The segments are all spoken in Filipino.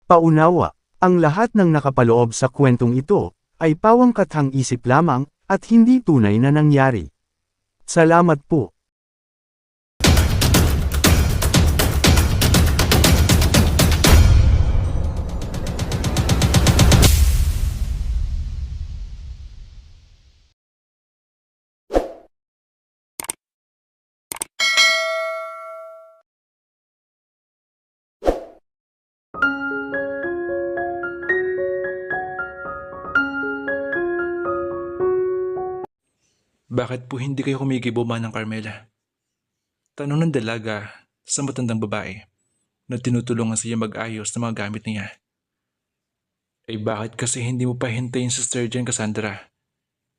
Paunawa, ang lahat ng nakapaloob sa kwentong ito, ay pawangkathang isip lamang, at hindi tunay na nangyari. Salamat po. Bakit po hindi kayo kumikibo, Manang Carmela? Tanong ng dalaga sa matandang babae na tinutulungan siya mag-ayos ng mga gamit niya. Ay bakit kasi hindi mo pa hintayin si Sturgeon, Cassandra?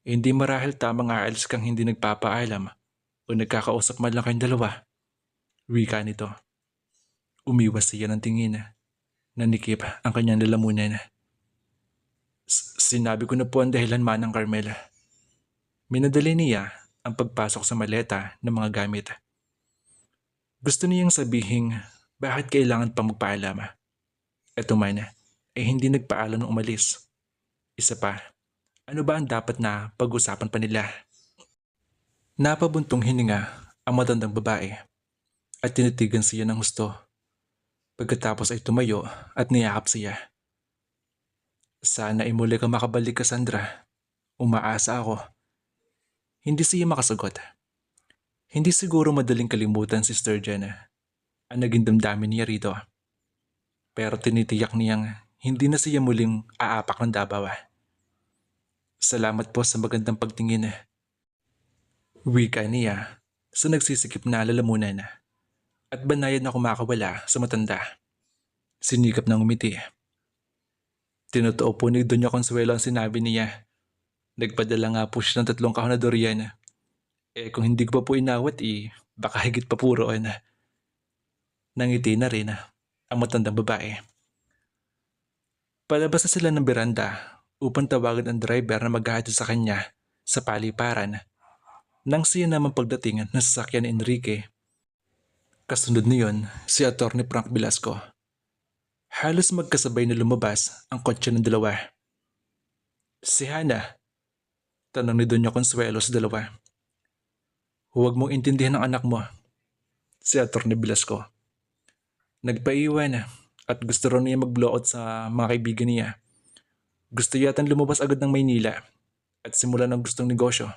Hindi marahil tamang aalis kang hindi nagpapaalam o nagkakausap man lang kayong dalawa. Wika nito. Umiwas siya ng tingin. Nanikip ang kanyang lalamunan. Sinabi ko na po ang dahilan, Manang Carmela. Minadali niya ang pagpasok sa maleta ng mga gamit. Gusto niyang sabihin bakit kailangan pa magpaalam. Eto man, ay hindi nagpaalam nung umalis. Isa pa, ano ba ang dapat na pag-usapan pa nila? Napabuntong hininga ang matandang babae at tinitigan siya ng husto. Pagkatapos ay tumayo at niyakap siya. Sana ay muli ka makabalik, Cassandra. Umaasa ako. Hindi siya makasagot. Hindi siguro madaling kalimutan si Sturgeon ang naging damdamin niya rito. Pero tinitiyak niyang hindi na siya muling aapak ng Davao. Salamat po sa magandang pagtingin. Wika niya sa nagsisikip na lalamunan at banayad na kumakawala sa matanda. Sinikap ng umiti. Tinotoo po ni Doña Consuelo ang sinabi niya. Nagpadala nga po siya ng 3 kahon na durian. Kung hindi ko pa po inawat baka higit pa po roon. Nangiti na rin ang matandang babae. Palabas na sila ng beranda upang tawagan ang driver na maghahatid sa kanya sa paliparan. Nang siya naman pagdating ng sasakyan ni Enrique. Kasunod niyon si Atty. Frank Velasco. Halos magkasabay na lumabas ang kotse ng dalawa. Si Hana, tanong ni Doña Consuelo sa dalawa. Huwag mong intindihan ang anak mo, si Atty. Velasco. Nagpaiwan at gusto rin niya mag-blowout sa mga kaibigan niya. Gusto yatang lumabas agad ng Maynila at simulan ang gustong negosyo.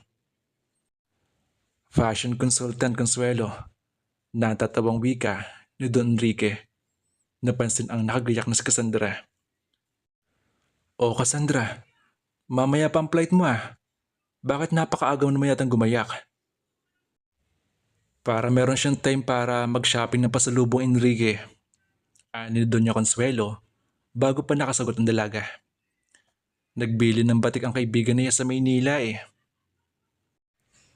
Fashion consultant Consuelo, natatawang wika ni Don Enrique. Napansin ang nakagayak na si Cassandra. O Cassandra, mamaya pa ang flight mo . Bakit napakaagaw naman yatang gumayak? Para meron siyang time para mag-shopping ng pasalubong, Enrique. Ani Doña Consuelo bago pa nakasagot ang dalaga. Nagbili ng batik ang kaibigan niya sa Maynila .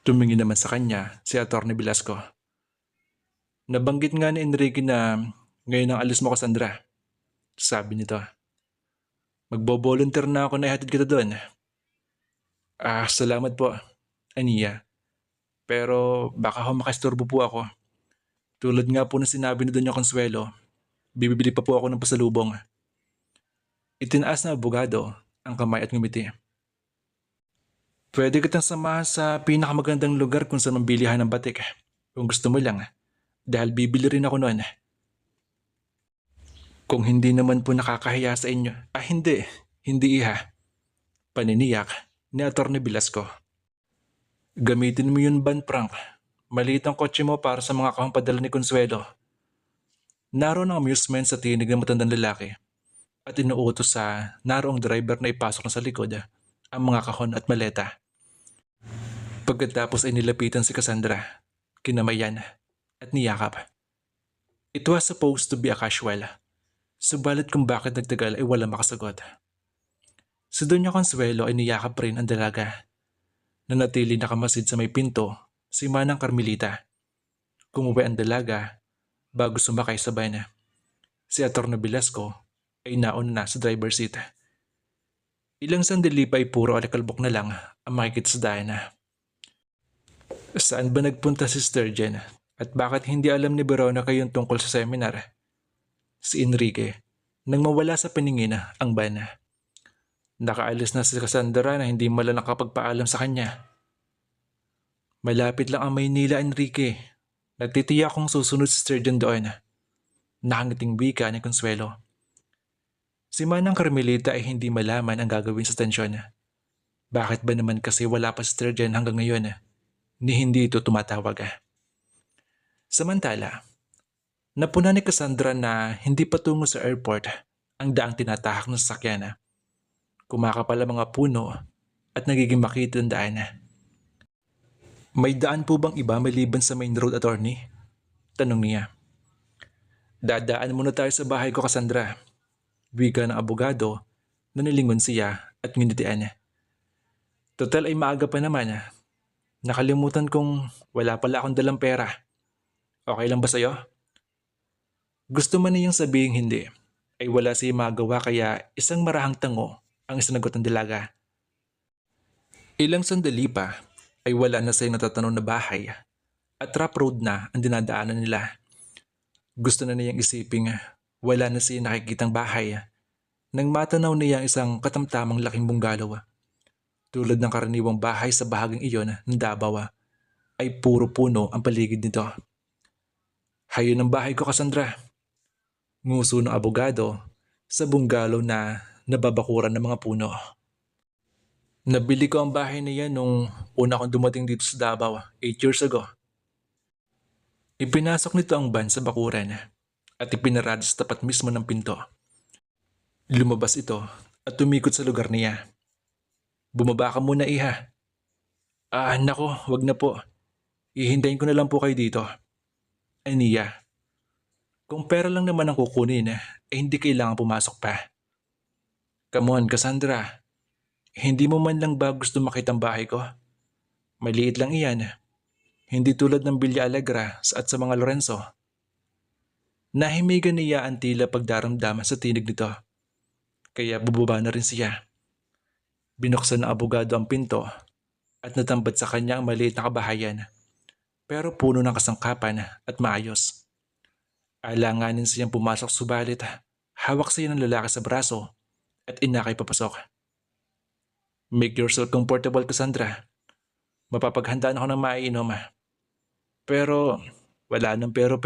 Tumingin naman sa kanya si Atty. Velasco. Nabanggit nga ni Enrique na ngayon ang alis mo, Cassandra. Sabi nito. Magbo-volunteer na ako na ihatid kita doon. Salamat po, Aniya. Pero baka makastorbo po ako. Tulad nga po na sinabi ni Doña Consuelo, bibili pa po ako ng pasalubong. Itinaas na abogado ang kamay at ngumiti. Pwede kitang samahan sa pinakamagandang lugar kung saan mambilihan ng batik. Kung gusto mo lang, dahil bibili rin ako noon. Kung hindi naman po nakakahiya sa inyo. Hindi iha. Paniniyak ni Atty. Velasco. Gamitin mo yun, Ban Frank. Maliit ang kotse mo para sa mga kahong ni Consuelo. Naroon ang amusement sa tinig ng matandang lalaki at inuutos sa naroong driver na ipasok na sa likod ang mga kahon at maleta. Pagkatapos ay nilapitan si Cassandra, kinamayan at niyakap. It was supposed to be a casual, subalit kung bakit nagtagal ay walang makasagot. Si Doña Consuelo ay niyakap rin ang dalaga. Nanatili nakamasid sa may pinto si Manang Carmelita. Kumuwi ang dalaga bago sumakay sa van. Si Atty. Velasco ay nauna na sa driver seat. Ilang sandali pa ay puro alikalbok na lang ang makikita sa daan. Saan ba nagpunta si Sturgeon at bakit hindi alam ni Veronica yung tungkol sa seminar? Si Enrique, Nang mawala sa paningin ang van, nakaalis na si Cassandra na hindi mala nakapagpaalam sa kanya. Malapit lang ang Maynila, Enrique. Nagtitiyak kong susunod si Sturgeon doon. Nakangiting wika ni Consuelo. Si Manang Carmelita ay hindi malaman ang gagawin sa tensyon. Bakit ba naman kasi wala pa si Sturgeon hanggang ngayon ni hindi ito tumatawag? Samantala, napuna ni Cassandra na hindi patungo sa airport ang daang tinatahak ng sasakyan. Kumakapal ang mga puno at nagiging makito ang daan. May daan po bang iba maliban sa main road, attorney? Tanong niya. Dadaan muna tayo sa bahay ko, Cassandra. Wika ng abogado na nilingon siya at nginitian. Total ay maaga pa naman. Nakalimutan kong wala pala akong dalang pera. Okay lang ba sa'yo? Gusto man niyang sabihing hindi, ay wala siya magawa kaya isang marahang tango ang isinagot ng dalaga. Ilang sandali pa ay wala na siyang natatanong na bahay at rough road na ang dinadaanan nila. Gusto na niyang isiping wala na siya nakikitang bahay nang matanaw niya ang isang katamtamang laking bunggalo. Tulad ng karaniwang bahay sa bahaging iyon ng Davao ay puro puno ang paligid nito. Hayon ang bahay ko, Cassandra. Nguso ng abogado sa bunggalo na nababakuran ng mga puno. Nabili ko ang bahay na yan nung una kong dumating dito sa Davao 8 years ago. Ipinasok nito ang van sa bakuran at ipinarado sa tapat mismo ng pinto. Lumabas ito at tumikot sa lugar niya. Bumaba ka muna, iha. Nako, wag na po. Ihintayin ko na lang po kayo dito. Aniya. Kung pera lang naman ang kukunin, hindi kailangan pumasok pa. Come on, Cassandra. Hindi mo man lang ba gusto makita ang bahay ko? Maliit lang iyan. Hindi tulad ng Villa Alegra at sa mga Lorenzo. Nahimigan niya ang tila pagdaramdam sa tinig nito. Kaya bubaba na rin siya. Binuksan ng abogado ang pinto at natambad sa kanya ang maliit na kabahayan. Pero puno ng kasangkapan at maayos. Alanganin siyang pumasok subalit hawak siya ng lalaki sa braso at inakay papasok. Make yourself comfortable, Cassandra. Mapapaghandaan ako ng maiinom. Pero wala nang pero.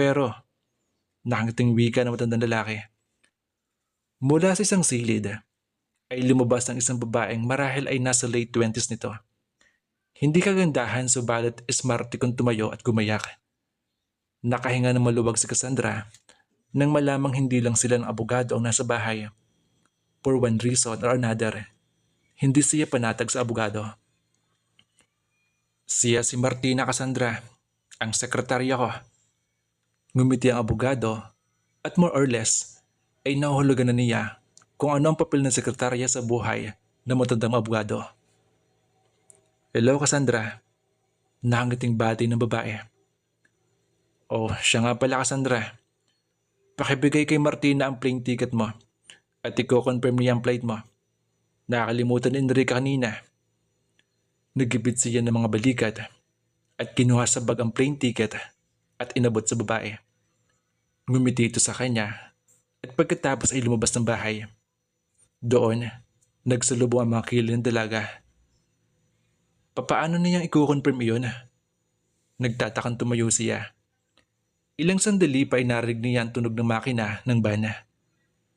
Nakangiting wika ng matandang lalaki. Mula sa isang silid ay lumabas ng isang babaeng marahil ay nasa late 20s nito. Hindi kagandahan subalit smarte kung tumayo at gumayak. Nakahinga ng maluwag si Cassandra nang malamang hindi lang sila ng abogado ang nasa bahay. For one reason or another, hindi siya panatag sa abogado. Siya si Martina, Cassandra, ang sekretarya ko. Ngumiti ang abogado at more or less ay nahuhulugan na niya kung ano ang papel ng sekretarya sa buhay ng matandang abogado. Hello, Cassandra. Nakangiting bati ng babae. Oh, siya nga pala, Cassandra. Pakibigay kay Martina ang plane ticket mo at i-confirm niya ang flight mo. Nakakalimutan ni Enrique kanina. Nagibit siya ng mga balikat at kinuha sa bag ang plane ticket at inabot sa babae. Ngumiti ito sa kanya at pagkatapos ay lumabas ng bahay. Doon, nagsalubong ang mga kilid ng dalaga. Papaano niyang i-confirm iyon? Nagtatakang tumayo siya. Ilang sandali pa ay narinig niya ang tunog ng makina ng van.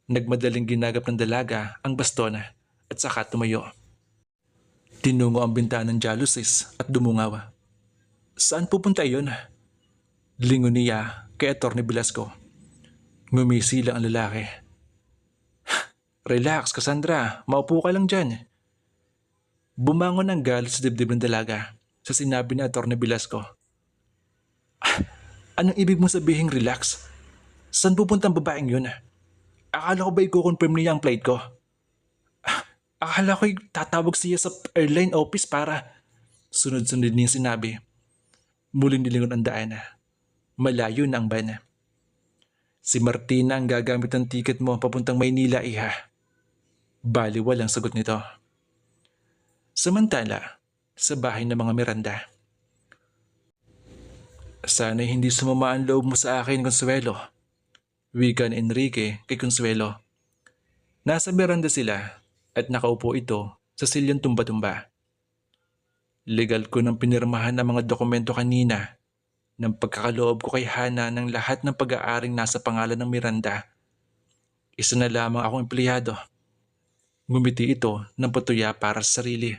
Nagmadaling ginagap ng dalaga ang baston at saka tumayo. Tinungo ang bintana ng jalousies at dumungaw. Saan pupunta iyon? Lingon niya kay Atty. Velasco. Ngumisi lang ang lalaki. Relax, Cassandra. Maupo ka lang dyan. Bumangon ang galit sa dibdib ng dalaga sa sinabi ni Atty. Velasco. Anong ibig mo sabihing relax? Saan pupunta ang babaeng yun? Akala ko ba i-confirm niya ang flight ko? Akala ko'y tatawag siya sa airline office para... Sunod-sunod niya sinabi. Muling nilingon ang daan. Malayo na ang van. Si Martina ang gagamit ng ticket mo papuntang Maynila, iha. Baliwal ang sagot nito. Samantala, sa bahay ng mga Miranda. Sana'y hindi sumama ang loob mo sa akin, Consuelo. Wika ni Enrique kay Consuelo. Nasa beranda sila at nakaupo ito sa silyang tumba-tumba. Legal ko nang pinirmahan ang mga dokumento kanina ng pagkakaloob ko kay Hana ng lahat ng pag-aaring nasa pangalan ng Miranda. Isa na lamang akong empleyado. Ngumiti ito ng patuya para sa sarili.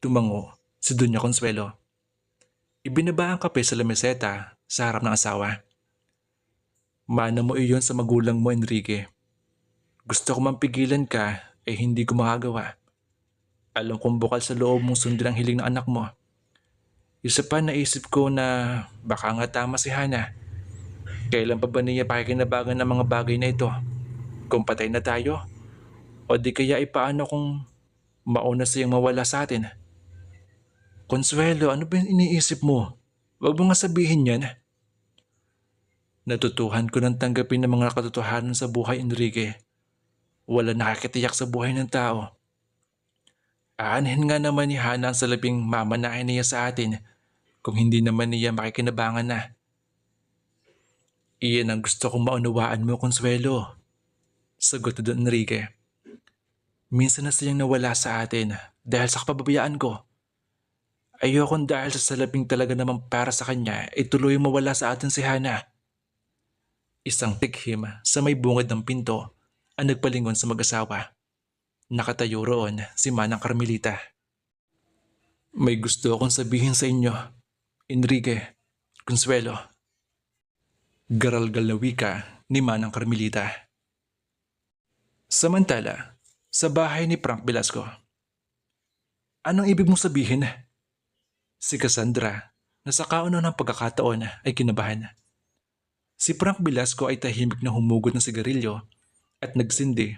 Tumango si Doña Consuelo. Ibinaba ang kape sa lameseta sa harap ng asawa. Mana mo iyon sa magulang mo, Enrique. Gusto ko mang pigilan ka, hindi ko makagawa. Alam kong bukal sa loob mong sundin ang hiling ng anak mo. Isa pa naisip ko na baka nga tama si Hana. Kailan pa ba niya pakikinabangan ng mga bagay na ito? Kung patay na tayo? O di kaya ipaano kung mauna siyang mawala sa atin? Consuelo, ano ba yung iniisip mo? Huwag mo nga sabihin yan. Natutuhan ko ng tanggapin ng mga katotohanan sa buhay, Enrique. Wala nakakitiyak sa buhay ng tao. Aanhin nga naman ni Hana ang salabing mamanahin niya sa atin kung hindi naman niya makikinabangan na. Iyan ang gusto kong maunawaan mo, Consuelo. Sagot ni Don Enrique. Minsan na siyang nawala sa atin dahil sa kapababayaan ko. Ayokong dahil sa salabing talaga naman para sa kanya tuloy mawala sa atin si Hana. Isang tikhim sa may bungad ng pinto ang nagpalingon sa mag-asawa. Nakatayo roon si Manang Carmelita. May gusto akong sabihin sa inyo, Enrique, Consuelo. Garalgal na wika ni Manang Carmelita. Samantala, sa bahay ni Frank Velasco. Anong ibig mong sabihin? Si Cassandra, na sa kauna ng pagkakataon ay kinabahan. Si Frank Velasco ay tahimik na humugot ng sigarilyo at nagsindi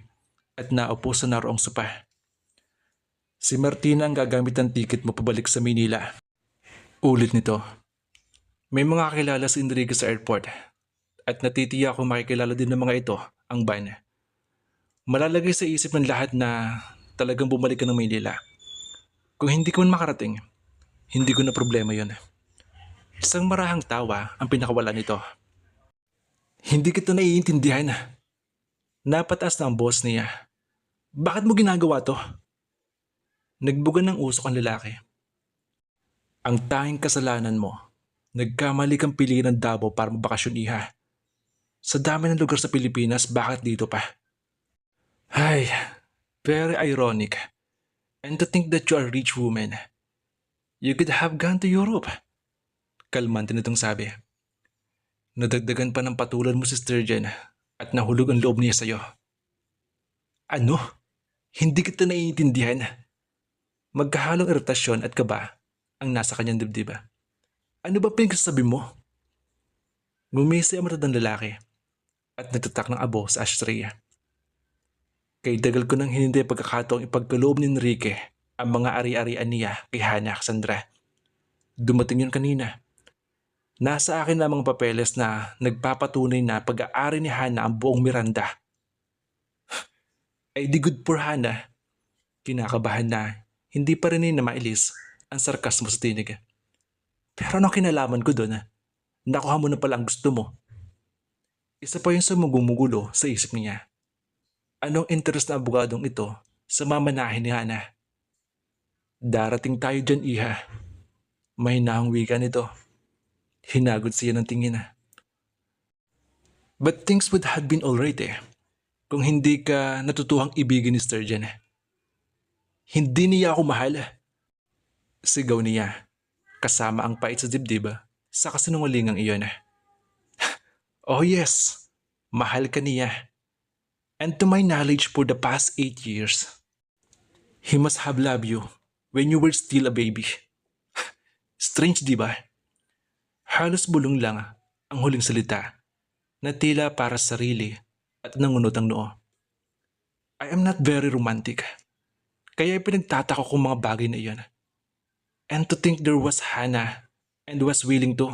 at naupo sa naroong sopa. Si Martina ang gagamit ng tiket mo pabalik sa Manila. Ulit nito. May mga kakilala si Enrique sa airport at natitiya ako makikilala din ng mga ito ang van. Malalagay sa isip ng lahat na talagang bumalik ka ng Maynila. Kung hindi ko man makarating, hindi ko na problema yon. Isang marahang tawa ang pinakawala nito. Hindi kita naiintindihan. Napataas na ang boss niya. Bakit mo ginagawa to? Nagbugan ng usok ang lalaki. Ang tanging kasalanan mo, nagkamali kang piliin ng Davao para magbakasyon, iha. Sa dami ng lugar sa Pilipinas, bakit dito pa? Ay, very ironic. And to think that you are a rich woman. You could have gone to Europe. Kalmante nitong sabi. Nadagdagan pa ng patulan mo si Sturgeon at nahulog ang loob niya sa'yo. Ano? Hindi kita naiintindihan. Magkahalong iritasyon at kaba ang nasa kanyang dibdib. Ano ba pinagsasabi mo? Ngumisi ang matandang lalaki at nagtatak ng abo sa ashtray. Kay dagal ko nang hinintay pagkakataong ipagkaloob ni Enrique ang mga ari-arian niya kay Hana Cassandra. Dumating yun kanina. Nasa akin na mga papeles na nagpapatunay na pag-aari ni Hana ang buong Miranda. Ay di good for Hana. Kinakabahan na hindi pa rin na mailis ang sarkasmo sa tinig. Pero anong kinalaman ko doon? Nakuha mo na pala ang gusto mo. Isa pa yung sumugumugulo sa isip niya. Anong interest na abogadong ito sa mamanahin ni Hana? Darating tayo dyan, iha. Mahinahang wika nito. Hinagod siya ng tingin. But things would have been alright kung hindi ka natutuhang ibigin ni Sturgeon. Hindi niya ako mahal. Sigaw niya, kasama ang pait sa dibdib sa kasinungalingang iyon. Oh yes, mahal ka niya. And to my knowledge for the past 8 years, he must have loved you when you were still a baby. Strange, di ba? Halos bulong lang ang huling salita na tila para sa sarili at nangunot ang noo. I am not very romantic, kaya pinagtataka ko mga bagay na iyon. And to think there was Hana and was willing to.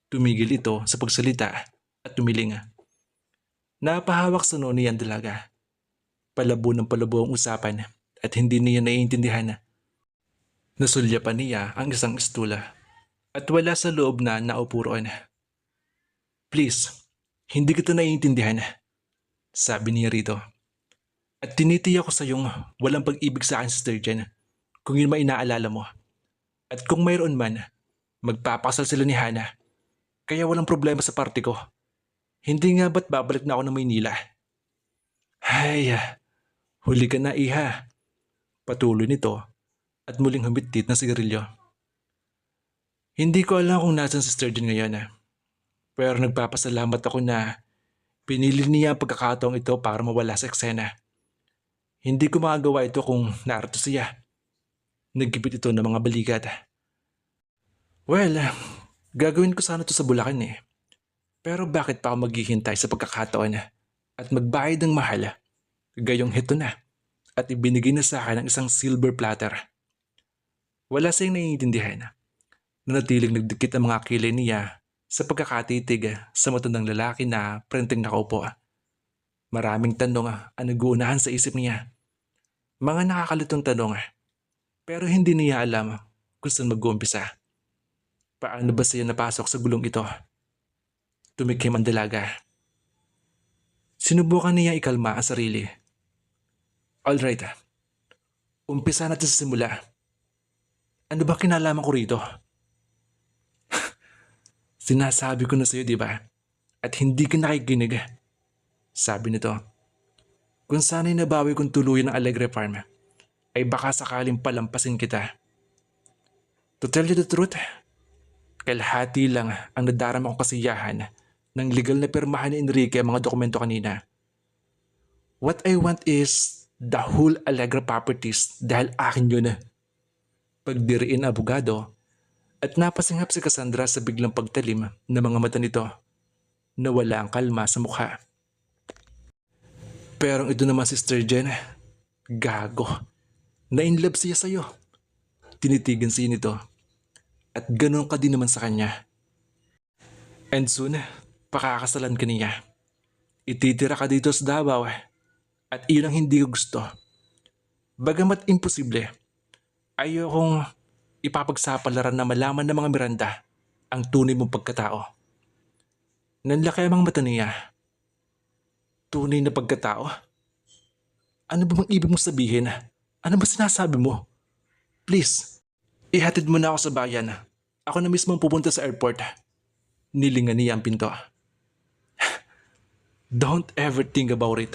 Tumigil ito sa pagsalita at tumiling. Napahawak sa noo niya ang dalaga. Palabo ng palabo ang usapan at hindi niya naiintindihan. Nasulyapan niya ang isang estula at wala sa loob na naupo roon. Please, hindi kita naiintindihan, sabi niya rito. At tinitiyak ko sa yung walang pag-ibig sa akin, Sister Jen, kung yun man inaalala mo. At kung mayroon man, magpapakasal sila ni Hana. Kaya walang problema sa party ko. Hindi nga ba't babalik na ako ng Maynila? Ay, huli ka na iha. Patuloy nito at muling humitit ng sigarilyo. Hindi ko alam kung nasan si Sturgeon ngayon. Pero nagpapasalamat ako na pinili niya ang pagkakataong ito para mawala sa eksena. Hindi ko magagawa ito kung narito siya. Nagkipit ito ng mga balikat. Well, gagawin ko sana ito sa Bulacan eh. Pero bakit pa ako maghihintay sa pagkakataon at magbayad ng mahal? Gayong heto na at ibinigay na sa akin ang isang silver platter. Wala siyang naiintindihan. Nanatiling nagdikit ang mga kilay niya sa pagkakatitig sa matandang lalaki na prenteng nakaupo. Maraming tanong ang nag-uunahan sa isip niya. Mga nakakalitong tanong pero hindi niya alam kung saan mag-uumpisa. Paano ba siya napasok sa gulong ito? Tumikim ang dalaga. Sinubukan niya ikalma ang sarili. Alright, umpisa natin sa simula. Ano ba kinalaman ko rito? Sinasabi ko na sa'yo, di ba? At hindi ka nakikinig. Sabi nito. Kung sana'y nabawi kong tuluyan ng Alegre Farm, ay baka sakaling palampasin kita. To tell you the truth, kalahati lang ang nadarama kong kasiyahan ng legal na pirmahan ni Enrique ang mga dokumento kanina. What I want is the whole Alegre properties dahil akin yun. Pagdiriin abogado at napasinghap si Cassandra sa biglang pagtalim ng mga mata nito na wala ang kalma sa mukha. Pero ito naman si Sturgeon, gago. Na-inlove siya sa'yo. Tinitigan siya nito. At ganun ka din naman sa kanya. And soon, pakakasalan ka niya. Ititira ka dito sa Davao at iyon ang hindi ko gusto. Bagamat imposible, ayokong ipapagsapalaran na malaman ng mga Miranda ang tunay mong pagkatao. Nanlaki ang mga mata niya. Tunay na pagkatao? Ano ba bang ibig mong sabihin? Ano ba sinasabi mo? Please, ihatid mo na ako sa bayan. Ako na mismo ang pupunta sa airport. Nilingan niya ang pinto. Don't ever think about it.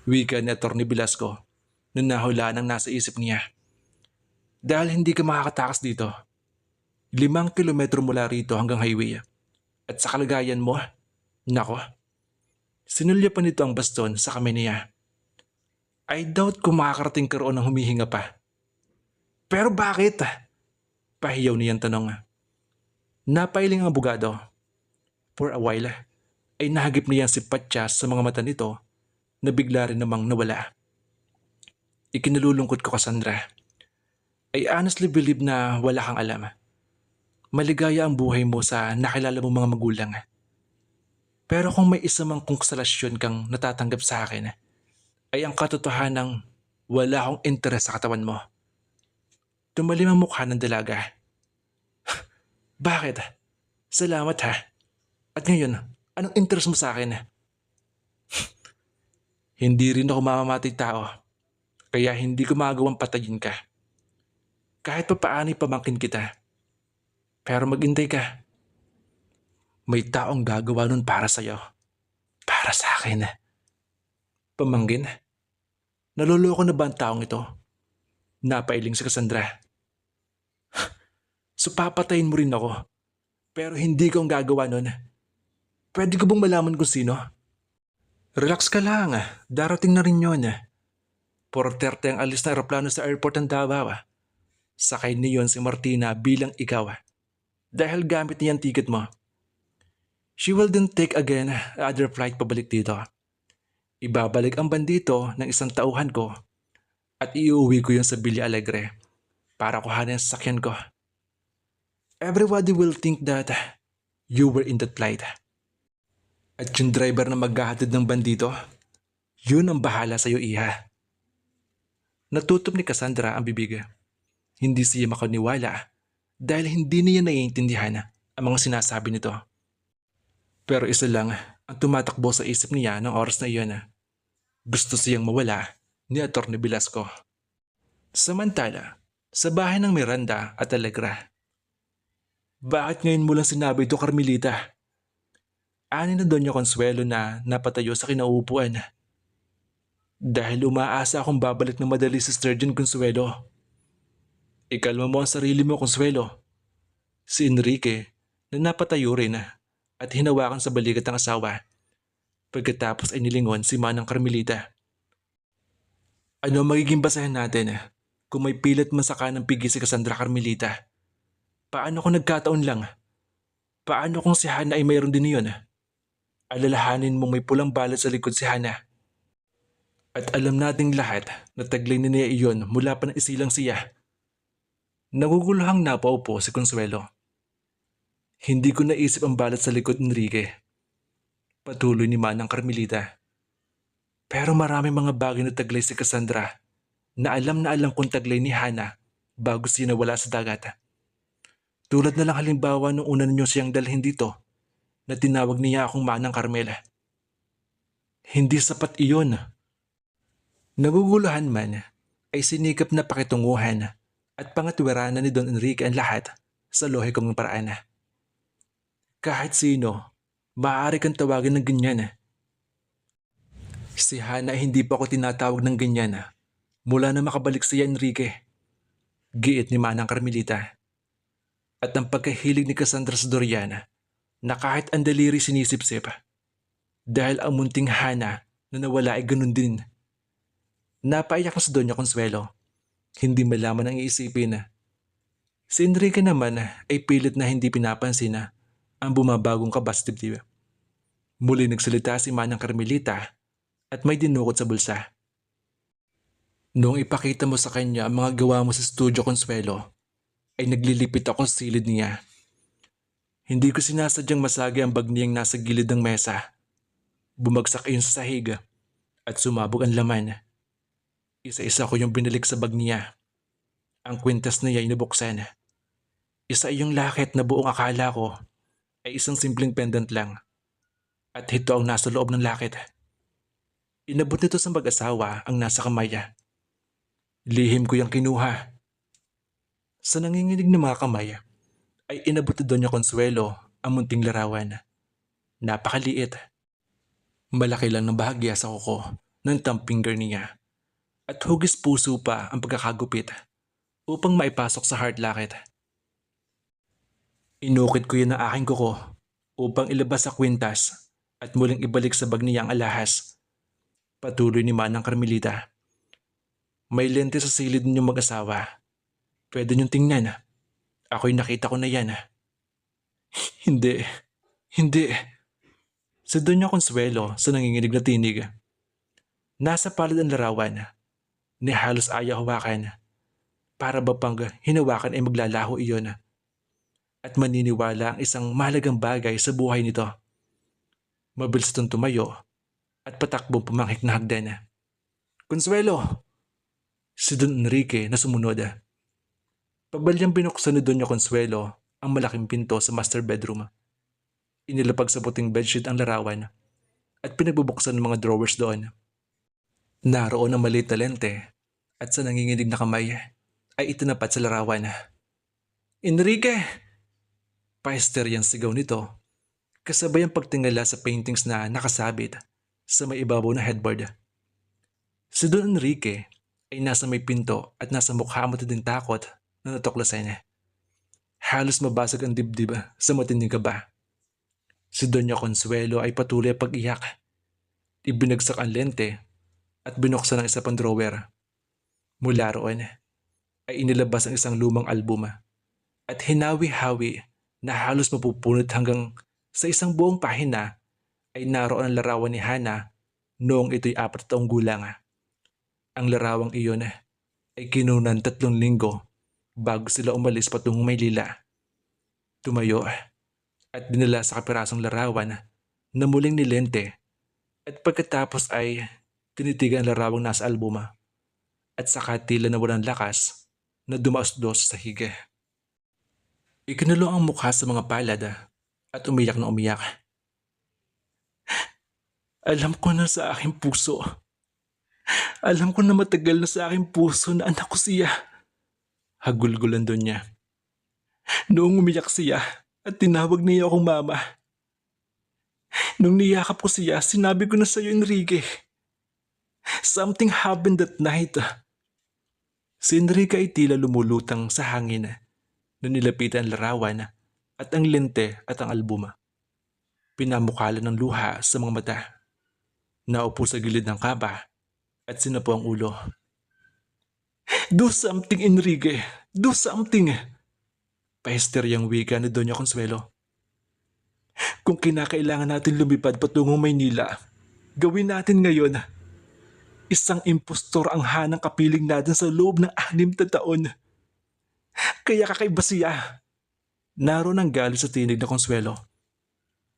Wika ni Atty. Velasco na nahulaan ang nasa isip niya. Dahil hindi ka makakatakas dito. 5 kilometro mula rito hanggang highway. At sa kalagayan mo, nako, sinulya pa nito ang baston sa kamay niya. I doubt kung makakarating ka roon ng humihinga pa. Pero bakit? Pahiyaw niyang tanong. Napailing ang abogado. For a while, ay nahagip niya si Patsyas sa mga mata nito na bigla rin namang nawala. Ikinalulungkot ko, Cassandra. I honestly believe na wala kang alam. Maligaya ang buhay mo sa nakilala mong mga magulang. Pero kung may isa mang konsolasyon kang natatanggap sa akin, ay ang katotohanang wala akong interes sa katawan mo. Tumalim ang mukha ng dalaga. Bakit? Salamat ha. At ngayon, anong interes mo sa akin? Hindi rin ako mamamatay tao, kaya hindi ko magawang patayin ka. Kahit pa paano'y pamangkin kita. Pero maghintay ka. May taong gagawa nun para sa'yo. Para sa akin. Pamangkin? Naloloko na ba ang taong ito? Napailing si Cassandra. So papatayin mo rin ako. Pero hindi ko ang gagawa nun. Pwede ko bang malaman kung sino? Relax ka lang. Darating na rin yun. 4:30 ang alis na aeroplano sa airport ng Davao. Sakay niyon si Martina bilang ikaw. Dahil gamit niya ang ticket mo. She will then take again other flight pabalik dito. Ibabalik ang bandito ng isang tauhan ko at iuwi ko yun sa Villa Alegre para kuhanin ang sasakyan ko. Everybody will think that you were in that flight. At yung driver na maghahatid ng bandito, yun ang bahala sa'yo, iha. Natutup ni Cassandra ang bibig. Hindi siya makaniwala dahil hindi niya naiintindihan ang mga sinasabi nito. Pero isa lang ang tumatakbo sa isip niya ng oras na iyon. Gusto siyang mawala ni Atty. Velasco. Samantala, sa bahay ng Miranda at Allegra. Bakit ngayon mo lang sinabi ito, Carmelita? Ani na Doña Consuelo na napatayo sa kinauupuan. Dahil umaasa akong babalik na madali si Sturgeon, Consuelo. Ikalma mo ang sarili mo, Consuelo. Si Enrique na napatayo rin at hinawakan sa balikat ng asawa. Pagkatapos ay nilingon si Manang Carmelita. Ano magiging basahan natin kung may pilit man sa kanang pigi si Cassandra, Carmelita? Paano kung nagkataon lang? Paano kung si Hana ay mayroon din yun? Alalahanin mong may pulang balat sa likod si Hana. At alam nating lahat na taglay ni niya iyon mula pa ng isilang siya. Naguguluhang napaupo si Consuelo. Hindi ko naisip ang balat sa likod, Enrique. Patuloy ni Manang Carmelita. Pero marami mga bagay na taglay si Cassandra na alam kong taglay ni Hana bago siya nawala sa dagat. Tulad na lang halimbawa nung una ninyo siyang dalhin dito na tinawag niya akong Manang Carmela. Hindi sapat iyon. Naguguluhan man ay sinikap na pakitunguhan at pangatwiranan ni Don Enrique ang lahat sa lohikong paraan. Kahit sino, maaari kang tawagin ng ganyan. Si Hana ay hindi pa ako tinatawag ng ganyan mula na makabalik siya, Enrique. Giit ni Manang Carmelita. At ang pagkahilig ni Cassandra sa Dorian na kahit ang daliri sinisip-sip. Dahil ang munting Hana na nawala ay ganun din. Napaiyak na sa Doña Consuelo. Hindi malaman ang iisipin. Si Enrique naman ay pilit na hindi pinapansin ang bumabagong kabas dibdib. Muli nagsalita si Manang Carmelita at may dinukot sa bulsa. Noong ipakita mo sa kanya ang mga gawa mo sa studio, Consuelo, ay naglilipit ako sa silid niya. Hindi ko sinasadyang masagi ang bag niyang nasa gilid ng mesa. Bumagsak iyon sa sahig at sumabog ang laman. Isa-isa ko yung binalik sa bag niya. Ang kwintas niya ay nabuksan. Isa yung lakit na buong akala ko ay isang simpleng pendant lang. At ito ang nasa loob ng lakit. Inabot nito sa mag-asawa ang nasa kamay. Lihim ko yung kinuha. Sa nanginginig ng mga kamay, ay inabot ni Doña Consuelo ang munting larawan. Napakaliit. Malaki lang ng bahagya sa kuko ng thumb finger niya. At hugis puso pa ang pagkakagupit upang maipasok sa heart locket. Inukit ko yun ng aking kuko upang ilabas sa kwintas at muling ibalik sa bag niya ang alahas. Patuloy ni Manang Carmelita. May lente sa silid ninyong mag-asawa. Pwede niyong tingnan. Ako'y nakita ko na yan. Hindi. Hindi. Si Doña Consuelo sa nanginginig na tinig. Nasa palad ang larawan. Ni halos ayaw hawakan. Para ba pang hinawakan ay maglalaho iyon. At maniniwala ang isang mahalagang bagay sa buhay nito. Mabilis itong tumayo at patakbong pumangkik na hagdan. Consuelo! Si Don Enrique na sumunod. Pabalyang binuksan ni Doña Consuelo ang malaking pinto sa master bedroom. Inilapag sa puting bedsheet ang larawan at pinagbubuksan ng mga drawers doon. Naroon ang maliit na lente at sa nanginginig na kamay ay itinapat sa larawan. Enrique! Pahisteryang sigaw nito kasabay ang pagtingala sa paintings na nakasabit sa may ibabaw na headboard. Si Don Enrique ay nasa may pinto at nasa mukha matinding takot na natuklasan. Halos mabasag ang dibdib sa matinding kaba. Si Doña Consuelo ay patuloy ang pag-iyak. Ibinagsak ang lente at binuksan ang isa pang drawer. Mula roon ay inilabas ang isang lumang album at hinawi-hawi na halos mapupunot hanggang sa isang buong pahina ay naroon ang larawan ni Hana noong ito'y 4 taong gulang. Ang larawang iyon ay kinunan 3 linggo bago sila umalis patungong Maynila. Tumayo at dinala sa kapirasong larawan na muling nilente at pagkatapos ay tinitigan ang larawang nasa albuma at saka tila na walang lakas na dumaos-dos sa higa. Ikinulo ang mukha sa mga palad at umiyak na umiyak. Alam ko na sa aking puso Alam ko na matagal na sa aking puso na anak ko siya. Hagulgulan doon niya. Noong umiyak siya at tinawag niya akong mama. Nung niyakap ko siya, sinabi ko na sa'yo, Enrique. Something happened that night. Si Enrique ay tila lumulutang sa hangin na nilapitan ang larawan at ang lente at ang albuma. Pinamukala ng luha sa mga mata. Naupo sa gilid ng kaba at sinapo ang ulo. Do something, Enrique. Do something. Pahisteryang wika ni Doña Consuelo. Kung kinakailangan natin lumipad patungong Maynila, gawin natin ngayon. Isang impostor ang hanang kapiling natin sa loob ng 6 na taon. Kaya kakaiba siya. Naroon ang galit sa tinig na Consuelo.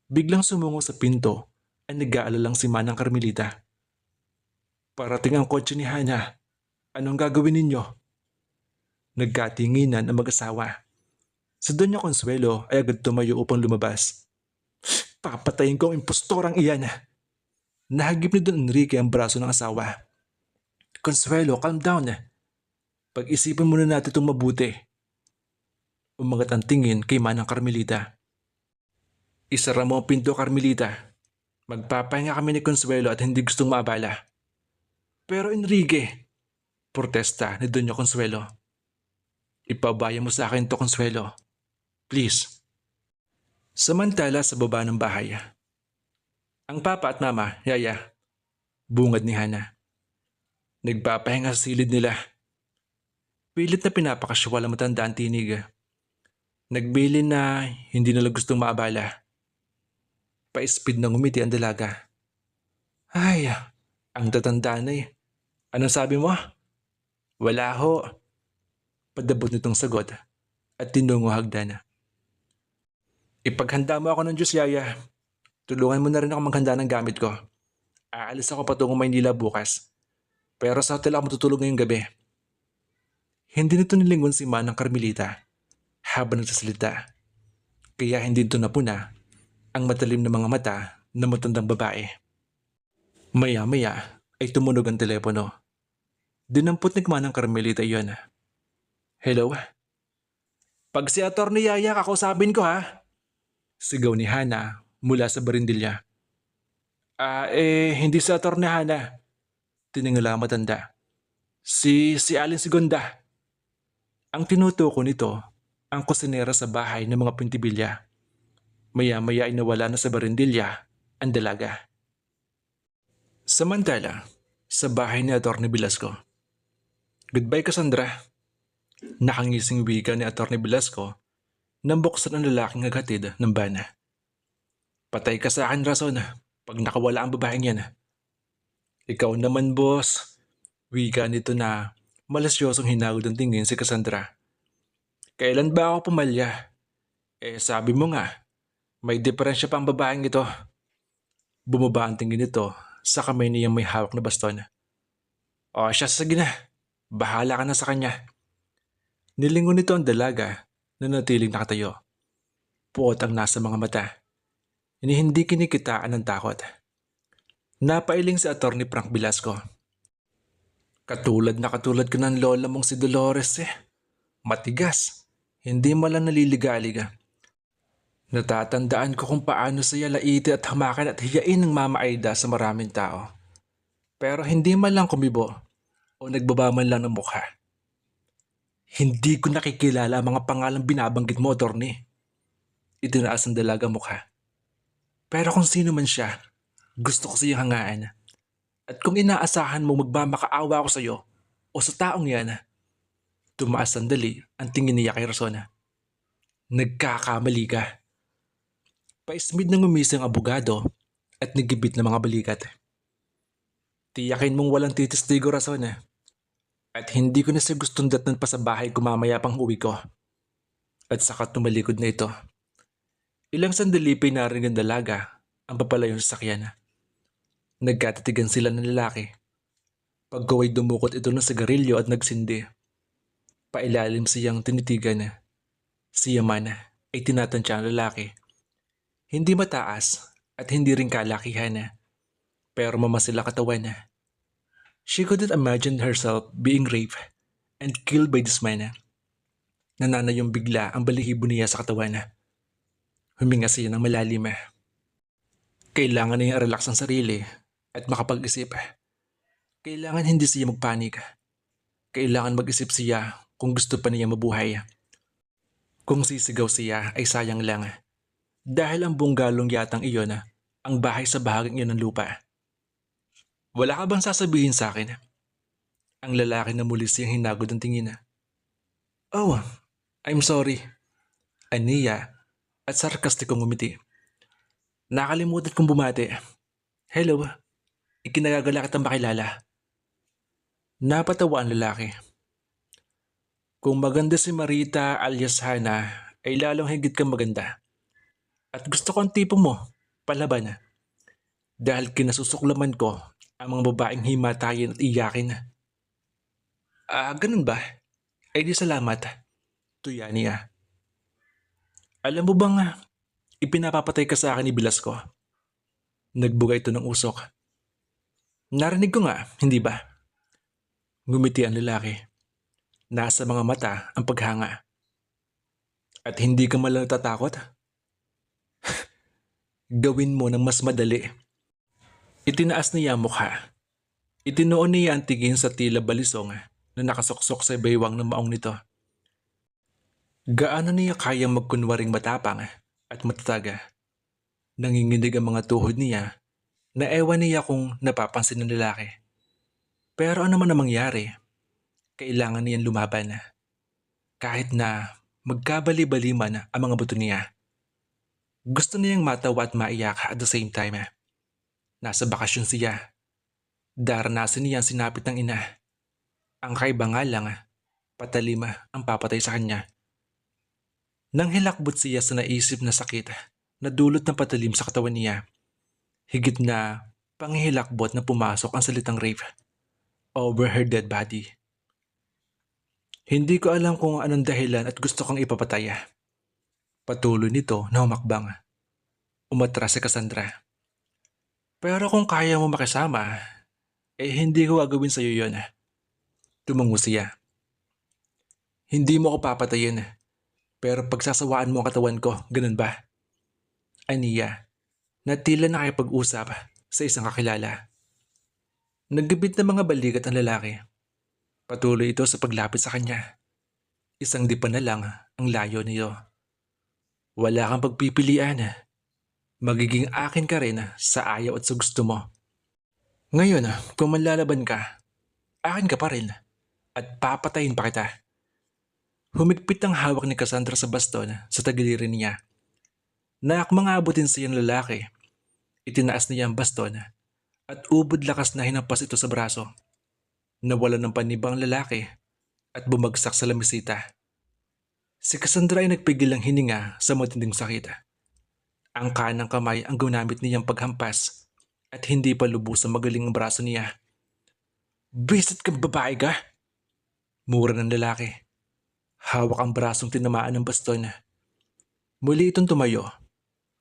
Biglang sumungo sa pinto ay nag-aalalang si Manang Carmelita. Parating ang kotse ni Hana. Anong gagawin ninyo? Nagkatinginan ang mag-asawa. Si Doña Consuelo ay agad tumayo upang lumabas. Papatayin ko ang impostorang iyan. Nahagip ni Don Enrique ang braso ng asawa. Consuelo, calm down. Pag-isipan muna natin itong mabuti. Umangat ang tingin kay Manang Carmelita. Isara mo ang pinto, Carmelita. Magpapahinga kami ni Consuelo at hindi gustong maabala. Pero Enrique, protesta ni Doña Consuelo. Ipabaya mo sa akin to, Consuelo. Please. Samantala sa baba ng bahay. Ang papa at mama, Yaya, bungad ni Hana. Nagpapahinga sa silid nila. Pilit na pinapakasyawal ang matanda ang tinig. Nagbili na hindi nila gustong maabala. Pa-speed na ngumiti ang dalaga. Ay, ang tatanda na eh. Anong sabi mo? Wala ho. Padabot nitong sagot at tinungo hagdan. Ipaghanda mo ako ng Diyos, Yaya. Tulungan mo na rin ako maghanda ng gamit ko. Aalis ako patungong Maynila bukas. Pero sa hotel ako matutulog ngayong gabi. Hindi nito nilingon si Manang Carmelita habang nagsasalita. Kaya hindi ito napuna ang matalim na mga mata ng matandang babae. Maya-maya ay tumunog ang telepono. Dinampot ni Manang Carmelita iyon. Hello? Pag si Atty. Yaya kakausapin ko ha? Sigaw ni Hana mula sa barindilya. Hindi si Atty. Hana. Tiningala ang matanda. Si Alin Sigonda. Ang tinutuko nito, ang kusinera sa bahay ng mga pintibilya. Maya-maya ay nawala na sa barindilya ang dalaga. Samantala, sa bahay ni Atty. Velasco. Goodbye, Cassandra. Nakangising wika ni Atty. Velasco nang buksan ang lalaking naghatid ng bana. Patay ka sa akin, Rason, pag nakawala ang babaeng yan. Ikaw naman, boss. Wika nito na malasyosong hinagod ang tingin si Cassandra. Kailan ba ako pumalya? Sabi mo nga, may diferensya pa ang babaeng ito. Bumaba ang tingin nito sa kamay niyang may hawak na baston. O siya, sige na. Bahala ka na sa kanya. Nilingon nito ang dalaga na natiling nakatayo. Puot ang nasa mga mata. Hindi kinikitaan ng takot. Napailing si Atty. Frank Velasco. Katulad ka ng lola mong si Dolores eh. Matigas. Hindi mo lang naliligalig. Natatandaan ko kung paano saya laiti at hamakan at hiyain ng Mama Aida sa maraming tao. Pero hindi man lang kumibo o nagbaba man lang ng mukha. Hindi ko nakikilala ang mga pangalang binabanggit mo, Atty. Itinaas ang dalaga mukha. Pero kung sino man siya, gusto ko siyang hangaan. At kung inaasahan mo magmamakaawa ako sa iyo o sa taong yan, tumaas sandali ang tingin niya kay Rosona. Nagkakamali ka. Paismid ng umisi ang abogado at nagibit ng mga balikat. Tiyakin mong walang titistigo, Rosona. At hindi ko na siya gustong datnan pa sa bahay ko mamaya pang uwi ko. At saka tumalikod na ito. Ilang sandali pa narinig ang dalaga ang papalayong sasakyan. Nagkatitigan sila ng lalaki. Pagkaway dumukot ito ng sigarilyo at nagsindi. Pailalim siyang tinitigan. Si Yaman ay tinatansya ang lalaki. Hindi mataas at hindi rin kalakihan. Pero mamasil ang katawan. She couldn't imagine herself being raped and killed by this man. Nananayong bigla ang balahibo niya sa katawan. Huminga siya ng malalim. Kailangan niya relax ang sarili at makapag-isip. Kailangan hindi siya magpanik. Kailangan mag-isip siya kung gusto pa niya mabuhay. Kung sisigaw siya ay sayang lang. Dahil ang bunggalong yatang iyon ang bahay sa bahaging iyon ng lupa. Wala ka bang sasabihin sa akin? Ang lalaki na muli siyang hinagod ng tingin. Oh, I'm sorry. Aniya at sarkastikong ngumiti. Nakalimutan kong bumati. Hello, ikinagagala kitang makilala. Napatawa ang lalaki. Kung maganda si Marita alias Hana, ay lalong higit kang maganda. At gusto ko ang tipo mo, palaban. Dahil kinasusuklaman ko ang mga babaeng himatayin at iyakin. Ganun ba? Ay di salamat. Tuya niya. Alam mo bang ipinapapatay ka sa akin ni Velasco? Nagbuga ito ng usok. Narinig ko nga, hindi ba? Ngumiti ang lalaki. Nasa mga mata ang paghanga. At hindi ka malang natatakot? Gawin mo ng mas madali. Itinaas niya ang mukha. Itinuon niya ang tingin sa tila balisong na nakasuksok sa baywang ng maong nito. Gaano niya kayang magkunwaring matapang at matatag? Nanginginig ang mga tuhod niya na ewan niya kung napapansin ng lalaki. Pero ano man ang mangyari, kailangan niyang lumaban. Kahit na magkabali-bali man ang mga buto niya. Gusto niyang matawa at maiyak at the same time. Nasa bakasyon siya. Daranasan niya ang sinapit ng ina. Ang kaiba nga lang, patalim ang papatay sa kanya. Nang hilakbot siya sa naisip na sakit na dulot ng patalim sa katawan niya, higit na panghihilakbot na pumasok ang salitang rape over her dead body. Hindi ko alam kung anong dahilan at gusto kong ipapatay. Patuloy nito na humakbang. Umatras si Cassandra. Pero kung kaya mo makisama, hindi ko gagawin sa'yo yun. Tumango siya. Hindi mo ako papatayin, pero pagsasawaan mo ang katawan ko, ganun ba? Aniya, na tila nakipag-usap sa isang kakilala. Nagbibit ng mga balikat ang lalaki. Patuloy ito sa paglapit sa kanya. Isang dipa na lang ang layo niyo. Wala kang pagpipilian. Magiging akin ka rin sa ayaw at sa gusto mo. Ngayon, kung manlalaban ka, akin ka pa rin at papatayin pa kita. Humigpit ang hawak ni Cassandra sa baston sa tagiliran niya. Naakmang abutin siya ng lalaki. Itinaas niya ang baston at ubod lakas na hinampas ito sa braso. Nawala ng panibang lalaki at bumagsak sa lamisita. Si Cassandra ay nagpigil ng hininga sa matinding sakit. Ang kanang kamay ang ginamit niyang paghampas at hindi pa lubos sa magaling ang braso niya. Bisit kang babae ka? Mura ng lalaki. Hawak ang brasong tinamaan ng baston. Muli itong tumayo.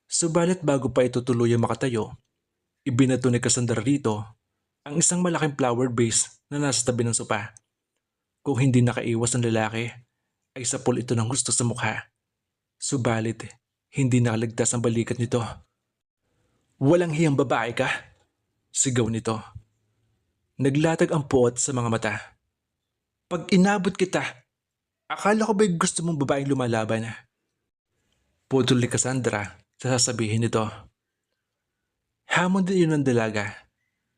Subalit bago pa ito tuluyang makatayo, ibinato ni Cassandra rito ang isang malaking flower vase na nasa tabi ng sopa. Kung hindi nakaiwas ng lalaki, ay sapol ito ng gusto sa mukha. Subalit, hindi nakaligtas ang balikat nito. Walang hiyang babae ka? Sigaw nito. Naglatag ang puot sa mga mata. Pag inabot kita, akala ko ba'y gusto mong babaeng lumalaban? Putol ni Cassandra sa sasabihin nito. Hamon din yun ng dalaga,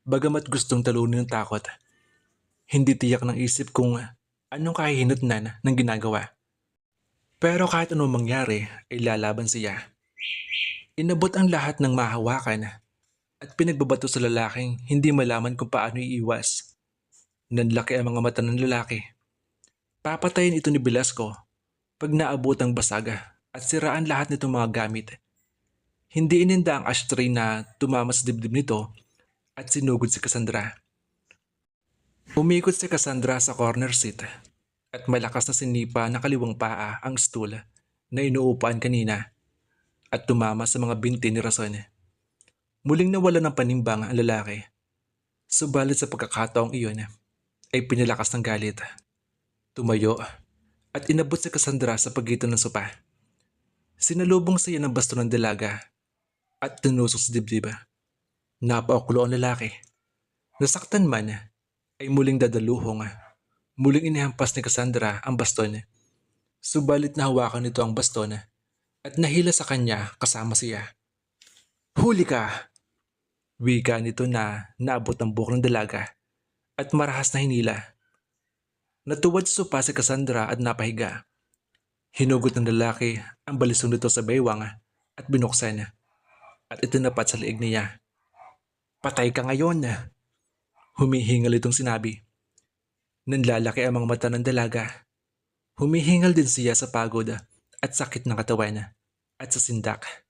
bagamat gustong talunin ng takot. Hindi tiyak ng isip kung anong kahihinatnan ng ginagawa. Pero kahit anong mangyari ay lalaban siya. Inabot ang lahat ng mahawakan at pinagbabato sa lalaking hindi malaman kung paano iiwas. Nanlaki ang mga mata ng lalaki. Papatayin ito ni Velasco pag naabot ang basaga at siraan lahat nitong mga gamit. Hindi ininda ang ashtray na tumama sa dibdib nito at sinugod si Cassandra. Umikot si Cassandra sa corner seat at malakas na sinipa ng kaliwang paa ang stool na inuupuan kanina at tumama sa mga binti ni Rason. Muling nawala ng panimbang ang lalaki. Subalit sa pagkakataong iyon ay pinalakas ng galit. Tumayo at inabot si Cassandra sa pagitan ng sopa. Sinalubong siya ng baston ng dalaga at tinusok sa dibdib. Napaukulo ang lalaki. Nasaktan man ay muling dadaluhong. Muling inihampas ni Cassandra ang baston. Subalit nahawakan nito ang baston at nahila sa kanya kasama siya. Huli ka! Wika nito na naabot ang buhok ng dalaga at marahas na hinila. Natuwad sa sopa si Cassandra at napahiga. Hinugot ng lalaki ang balisong nito sa baywang at binuksan at itinapat sa leeg niya. Patay ka ngayon! Humihingal itong sinabi. Nanlalaki ang mga mata ng dalaga. Humihingal din siya sa pagod at sakit ng katawan at sa sindak.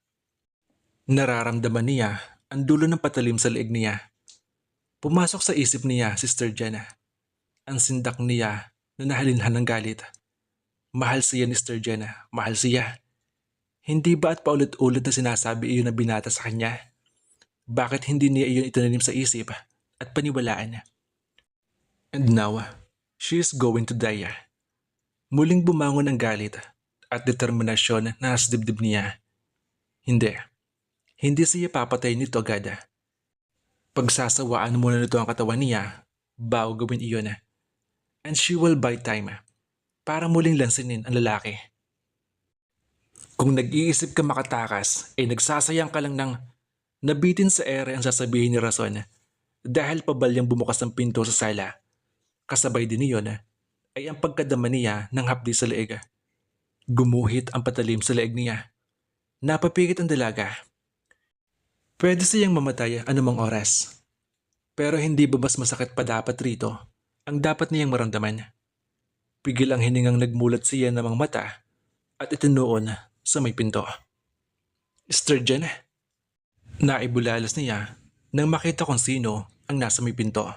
Nararamdaman niya ang dulo ng patalim sa leeg niya. Pumasok sa isip niya si Sturgeon. Ang sindak niya na nahalinhan ng galit. Mahal siya ni Sturgeon, mahal siya. Hindi ba at paulit-ulit na sinasabi iyon na binata sa kanya? Bakit hindi niya iyon itinanim sa isip at paniwalaan? And now, she is going to die. Muling bumangon ang galit at determinasyon na sa dibdib niya. Hindi siya papatay nito agad. Pagsasawaan muna nito ang katawan niya bago gawin iyon. And she will buy time para muling lansinin ang lalaki. Kung nag-iisip ka makatakas, ay nagsasayang ka lang ng nabitin sa ere ang sasabihin ni Rason dahil pabalyang bumukas ang pinto sa sala. Kasabay din niyon ay ang pagkadama niya ng hapdi sa leeg. Gumuhit ang patalim sa leeg niya. Napapikit ang dalaga. Pwede siyang mamatay anumang oras. Pero hindi ba mas masakit pa dapat rito ang dapat niyang maramdaman? Pigil ang hiningang nagmulat siya ng mga mata at itinuon sa may pinto. Sturgeon? Naibulalas niya nang makita kung sino ang nasa may pinto.